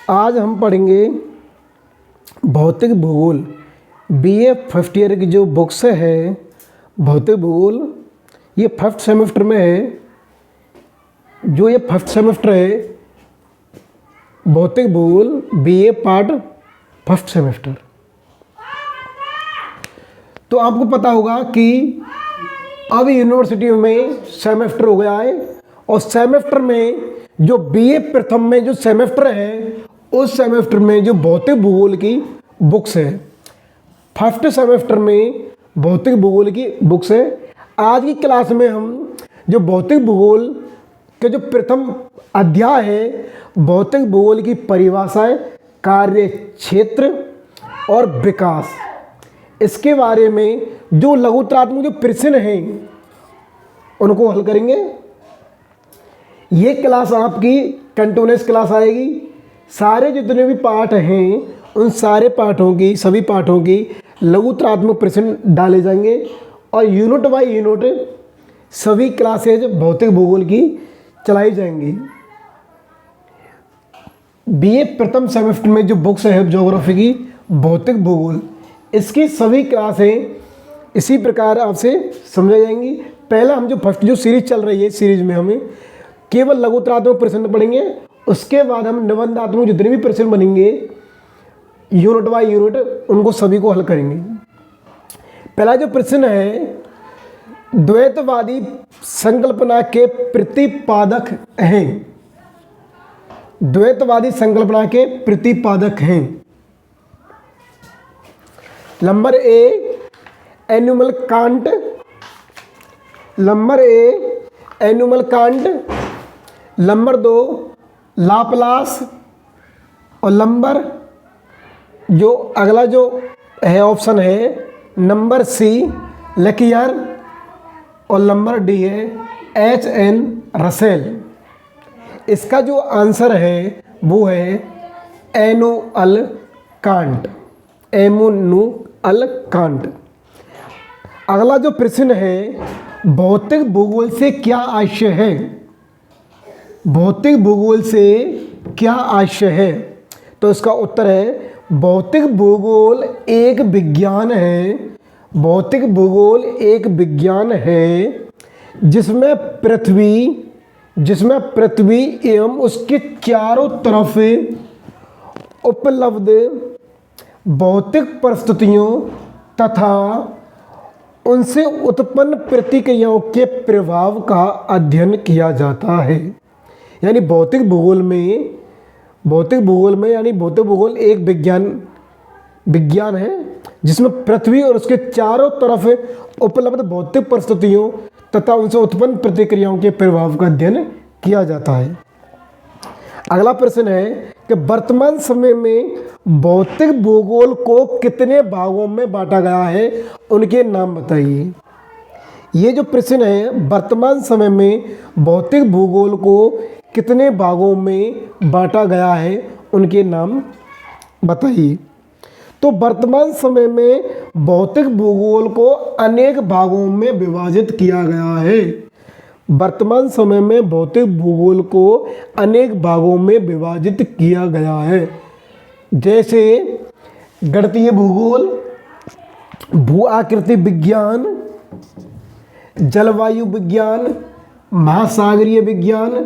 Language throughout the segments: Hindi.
आज हम पढ़ेंगे भौतिक भूगोल। बीए फर्स्ट ईयर की जो बुक्स है भौतिक भूगोल, ये फर्स्ट सेमेस्टर में है। जो ये फर्स्ट सेमेस्टर है भौतिक भूगोल बीए पार्ट फर्स्ट सेमेस्टर। तो आपको पता होगा कि अब यूनिवर्सिटी में सेमेस्टर हो गया है और सेमेस्टर में जो बीए प्रथम में जो सेमेस्टर है उस सेमेस्टर में जो भौतिक भूगोल की बुक्स है, फर्स्ट सेमेस्टर में भौतिक भूगोल की बुक्स है। आज की क्लास में हम जो भौतिक भूगोल के जो प्रथम अध्याय है, भौतिक भूगोल की परिभाषाएं, कार्य क्षेत्र और विकास, इसके बारे में जो लघुतरात्मक जो प्रश्न हैं उनको हल करेंगे। ये क्लास आपकी कंटिन्यूअस क्लास आएगी। सारे जितने भी पाठ हैं उन सारे पाठों की, सभी पाठों की लघुतरात्मक प्रश्न डाले जाएंगे और यूनिट बाय यूनिट सभी क्लासेज भौतिक भूगोल की चलाई जाएंगी। बीए प्रथम सेमेस्टर में जो बुक्स है ज्योग्राफी की भौतिक भूगोल, इसकी सभी क्लासें इसी प्रकार आपसे समझाई जाएंगी। पहला हम जो फर्स्ट जो सीरीज चल रही है, सीरीज में हमें केवल लघुतरात्मक प्रश्न पढ़ेंगे। उसके बाद हम निबंधात्मक जितने भी प्रश्न बनेंगे यूनिट बाय यूनिट उनको सभी को हल करेंगे। पहला जो प्रश्न है, द्वैतवादी संकल्पना के प्रतिपादक हैं। द्वैतवादी संकल्पना के प्रतिपादक हैं। Number A annual can't, number A annual can't, number 2 Laplace और नंबर जो अगला जो है ऑप्शन है नंबर सी लेकियर और नंबर डी है एच.एन. रसेल। इसका जो आंसर है वो है एनुअल कांट, एनुअल कांट। अगला जो प्रश्न है, भौतिक भूगोल से क्या आशय है? भौतिक भूगोल से क्या आशय है? तो इसका उत्तर है भौतिक भूगोल एक विज्ञान है। भौतिक भूगोल एक विज्ञान है जिसमें पृथ्वी एवं उसके चारों तरफ उपलब्ध भौतिक परिस्थितियों तथा उनसे उत्पन्न प्रतिक्रियाओं के प्रभाव का अध्ययन किया जाता है। यानी भौतिक भूगोल में यानी भौतिक भूगोल एक विज्ञान है जिसमें पृथ्वी और उसके चारों तरफ उपलब्ध भौतिक परिस्थितियों तथा उनसे उत्पन्न प्रतिक्रियाओं के प्रभाव का अध्ययन किया जाता है। अगला प्रश्न है कि वर्तमान समय में भौतिक भूगोल को कितने भागों में बांटा गया है, उनके नाम बताइए। ये जो प्रश्न है, वर्तमान समय में भौतिक भूगोल को कितने भागों में बांटा गया है, उनके नाम बताइए। तो वर्तमान समय में भौतिक भूगोल को अनेक भागों में विभाजित किया गया है। वर्तमान समय में भौतिक भूगोल को अनेक भागों में विभाजित किया गया है, जैसे गणितीय भूगोल, भू आकृति विज्ञान, जलवायु विज्ञान, महासागरीय विज्ञान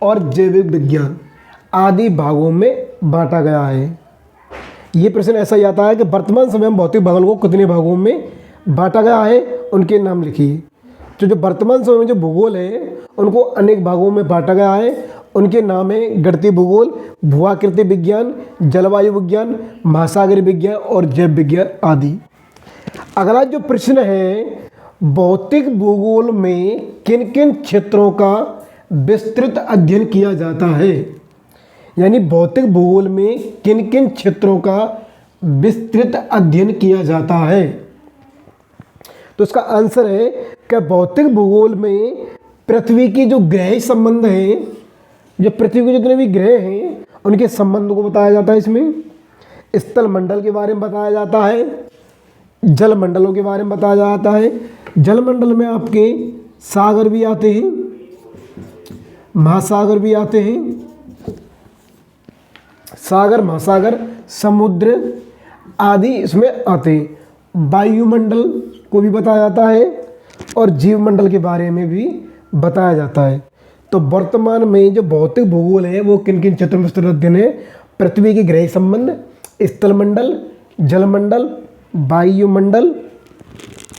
और जैविक विज्ञान आदि भागों में बांटा गया है। ये प्रश्न ऐसा ही आता है कि वर्तमान समय में भौतिक भूगोल को कितने भागों में बांटा गया है, उनके नाम लिखिए। जो वर्तमान समय में जो भूगोल है उनको अनेक भागों में बांटा गया है, उनके नाम है गणितीय भूगोल, भूआकृति विज्ञान, जलवायु विज्ञान, महासागरीय विज्ञान और जैव विज्ञान आदि। अगला जो प्रश्न है, भौतिक भूगोल में किन किन क्षेत्रों का विस्तृत अध्ययन किया जाता है? यानी भौतिक भूगोल में किन किन क्षेत्रों का विस्तृत अध्ययन किया जाता है? तो इसका आंसर है कि भौतिक भूगोल में पृथ्वी की जो ग्रह संबंध है, जो पृथ्वी के जितने भी ग्रह हैं उनके संबंध को बताया जाता है। इसमें स्थल मंडल के बारे में बताया जाता है, जल मंडलों के बारे में बताया जाता है। जल मंडल में आपके सागर भी आते हैं, महासागर भी आते हैं, सागर, महासागर, समुद्र आदि इसमें आते हैं। वायुमंडल को भी बताया जाता है और जीवमंडल के बारे में भी बताया जाता है। तो वर्तमान में जो भौतिक भूगोल है वो किन किन क्षेत्रों में विस्तृत है? पृथ्वी के ग्रह संबंध, स्थलमंडल, जलमंडल, वायुमंडल